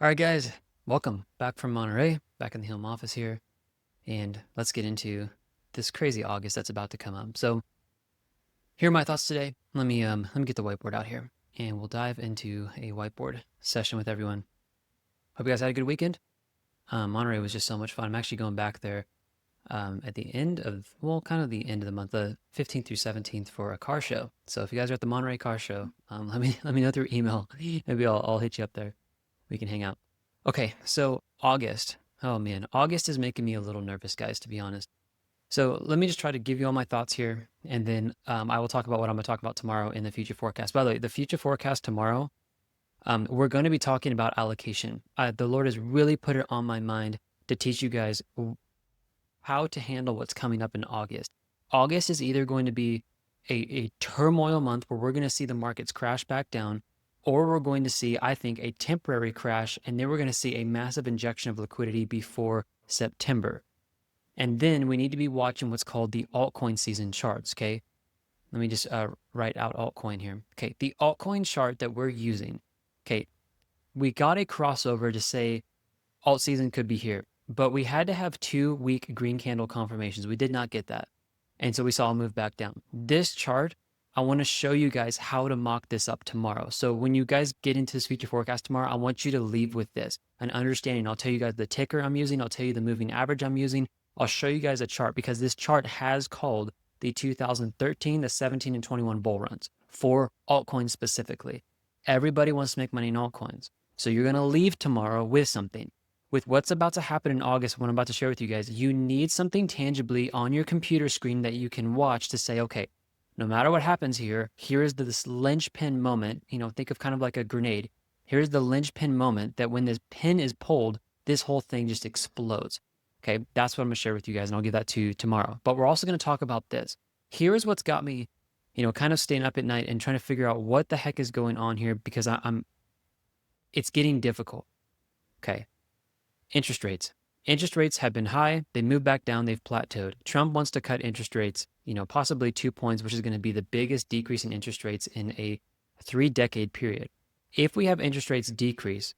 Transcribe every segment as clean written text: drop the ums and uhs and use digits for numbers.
All right, guys, welcome back from Monterey, back in the home office here, and let's get into this crazy August that's about to come up. So, here are my thoughts today. Let me get the whiteboard out here, and we'll dive into a whiteboard session with everyone. Hope you guys had a good weekend. Monterey was just so much fun. I'm actually going back there at the end of, well, kind of the end of the month, the 15th through 17th for a car show. So if you guys are at the Monterey car show, let me know through email. Maybe I'll hit you up there. We can hang out. Okay, so August. Oh man, August is making me a little nervous, guys, to be honest. So let me just try to give you all my thoughts here, and then I will talk about what I'm going to talk about tomorrow in the future forecast. By the way, the future forecast tomorrow, we're going to be talking about allocation. The Lord has really put it on my mind to teach you guys how to handle what's coming up in August. August is either going to be a turmoil month where we're going to see the markets crash back down, or we're going to see, I think, a temporary crash, and then we're going to see a massive injection of liquidity before September. And then we need to be watching what's called the altcoin season charts, okay? Let me just write out altcoin here. Okay, the altcoin chart that we're using, okay, we got a crossover to say alt season could be here, but we had to have 2-week green candle confirmations. We did not get that. And so we saw a move back down. This chart, I want to show you guys how to mock this up tomorrow. So when you guys get into this future forecast tomorrow, I want you to leave with this, an understanding. I'll tell you guys the ticker I'm using. I'll tell you the moving average I'm using. I'll show you guys a chart because this chart has called the 2013, the 17, and 21 bull runs for altcoins specifically. Everybody wants to make money in altcoins. So you're going to leave tomorrow with something. With what's about to happen in August, what I'm about to share with you guys, you need something tangibly on your computer screen that you can watch to say, okay, no matter what happens here, here is this linchpin moment. Think of kind of like a grenade. Here's the linchpin moment that when this pin is pulled, this whole thing just explodes. Okay, that's what I'm gonna share with you guys, and I'll give that to you tomorrow. But we're also gonna talk about this. Here is what's got me, kind of staying up at night and trying to figure out what the heck is going on here because it's getting difficult. Okay, interest rates. Interest rates have been high. They moved back down. They've plateaued. Trump wants to cut interest rates, possibly 2 points, which is going to be the biggest decrease in interest rates in a 3-decade period. If we have interest rates decrease,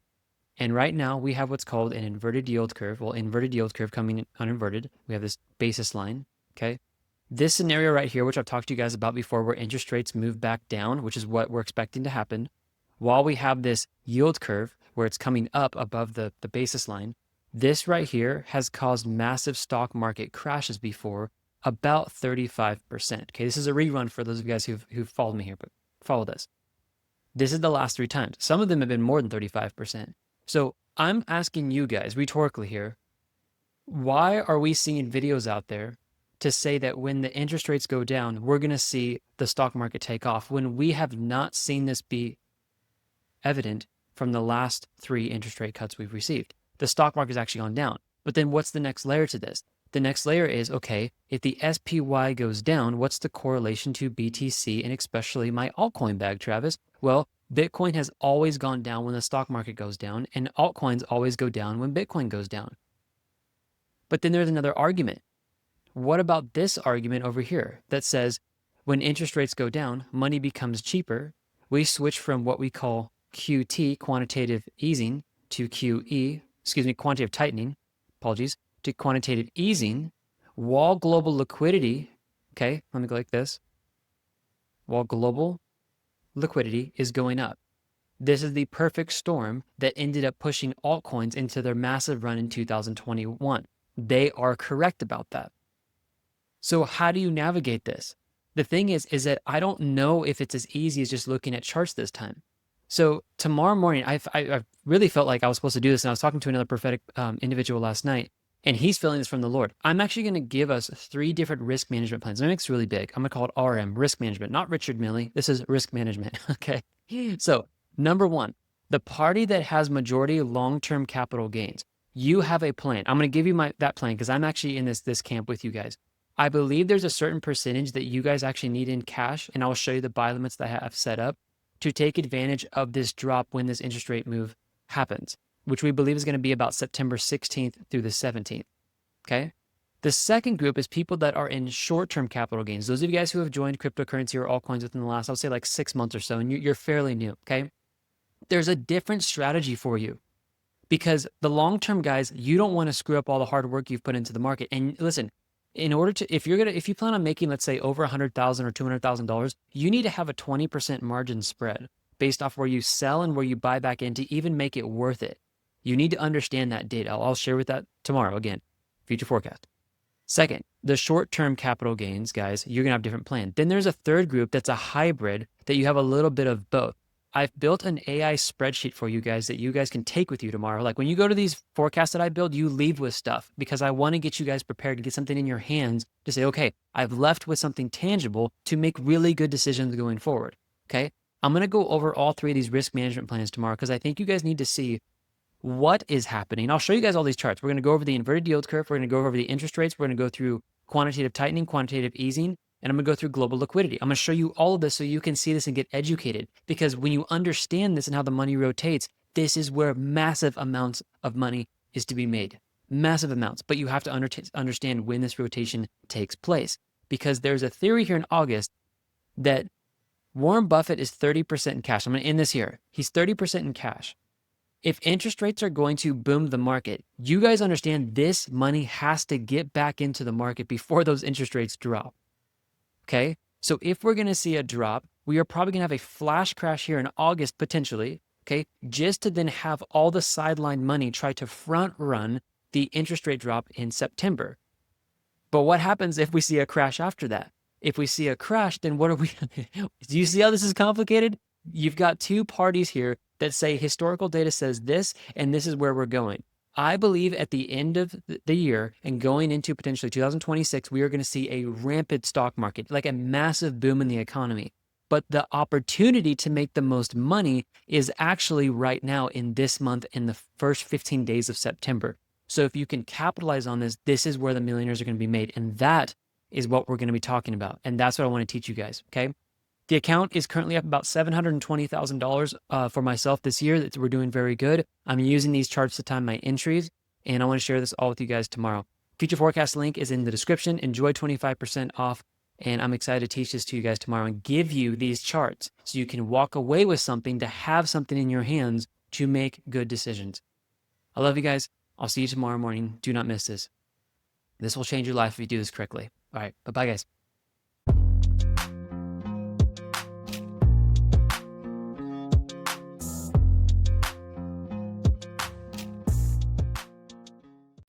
and right now we have what's called an inverted yield curve. Well, inverted yield curve coming uninverted. We have this basis line, okay? This scenario right here, which I've talked to you guys about before, where interest rates move back down, which is what we're expecting to happen, while we have this yield curve where it's coming up above the basis line, this right here has caused massive stock market crashes before, about 35%. Okay, this is a rerun for those of you guys who've followed me here, but follow this. This is the last 3 times. Some of them have been more than 35%. So I'm asking you guys rhetorically here, why are we seeing videos out there to say that when the interest rates go down, we're going to see the stock market take off when we have not seen this be evident from the last 3 interest rate cuts we've received? The stock market has actually gone down. But then what's the next layer to this? The next layer is, okay, if the SPY goes down, what's the correlation to BTC and especially my altcoin bag, Travis? Well, Bitcoin has always gone down when the stock market goes down, and altcoins always go down when Bitcoin goes down. But then there's another argument. What about this argument over here that says when interest rates go down, money becomes cheaper? We switch from what we call QT, quantitative easing, to quantitative tightening, to quantitative easing, while global liquidity, okay, let me go like this, while global liquidity is going up. This is the perfect storm that ended up pushing altcoins into their massive run in 2021. They are correct about that. So how do you navigate this? The thing is that I don't know if it's as easy as just looking at charts this time. So tomorrow morning, I really felt like I was supposed to do this, and I was talking to another prophetic individual last night, and he's feeling this from the Lord. I'm actually going to give us 3 different risk management plans. It makes really big. I'm going to call it RM, risk management, not Richard Milley. This is risk management, okay? So number 1, the party that has majority long-term capital gains. You have a plan. I'm going to give you that plan because I'm actually in this camp with you guys. I believe there's a certain percentage that you guys actually need in cash, and I'll show you the buy limits that I have set up to take advantage of this drop when this interest rate move happens, which we believe is going to be about September 16th through the 17th, okay? The second group is people that are in short-term capital gains. Those of you guys who have joined cryptocurrency or altcoins within the last, I would say like 6 months or so, and you're fairly new, okay? There's a different strategy for you. because the long-term guys, you don't want to screw up all the hard work you've put into the market. And listen, in order to, if you plan on making, let's say, over $100,000 or $200,000, you need to have a 20% margin spread based off where you sell and where you buy back in to even make it worth it. You need to understand that data. I'll share with that tomorrow again, future forecast. Second, the short-term capital gains, guys, you're gonna have a different plan. Then there's a third group that's a hybrid that you have a little bit of both. I've built an AI spreadsheet for you guys that you guys can take with you tomorrow. Like when you go to these forecasts that I build, you leave with stuff because I want to get you guys prepared to get something in your hands to say, okay, I've left with something tangible to make really good decisions going forward. Okay. I'm going to go over all three of these risk management plans tomorrow because I think you guys need to see what is happening. I'll show you guys all these charts. We're going to go over the inverted yield curve. We're going to go over the interest rates. We're going to go through quantitative tightening, quantitative easing, and I'm going to go through global liquidity. I'm going to show you all of this so you can see this and get educated, because when you understand this and how the money rotates, this is where massive amounts of money is to be made. Massive amounts. But you have to understand when this rotation takes place, because there's a theory here in August that Warren Buffett is 30% in cash. I'm going to end this here. He's 30% in cash. If interest rates are going to boom the market, you guys understand this money has to get back into the market before those interest rates drop. Okay? So if we're going to see a drop, we are probably going to have a flash crash here in August potentially, okay? Just to then have all the sideline money try to front run the interest rate drop in September. But what happens if we see a crash after that? If we see a crash, then what are we? Do you see how this is complicated? You've got two parties here that say historical data says this, and this is where we're going. I believe at the end of the year and going into potentially 2026, we are going to see a rampant stock market, like a massive boom in the economy. But the opportunity to make the most money is actually right now in this month, in the first 15 days of September. So if you can capitalize on this, this is where the millionaires are going to be made. And that is what we're going to be talking about. And that's what I want to teach you guys, okay? The account is currently up about $720,000 for myself this year. We're doing very good. I'm using these charts to time my entries, and I want to share this all with you guys tomorrow. Future forecast link is in the description. Enjoy 25% off, and I'm excited to teach this to you guys tomorrow and give you these charts so you can walk away with something, to have something in your hands to make good decisions. I love you guys. I'll see you tomorrow morning. Do not miss this. This will change your life if you do this correctly. All right. Bye-bye, guys.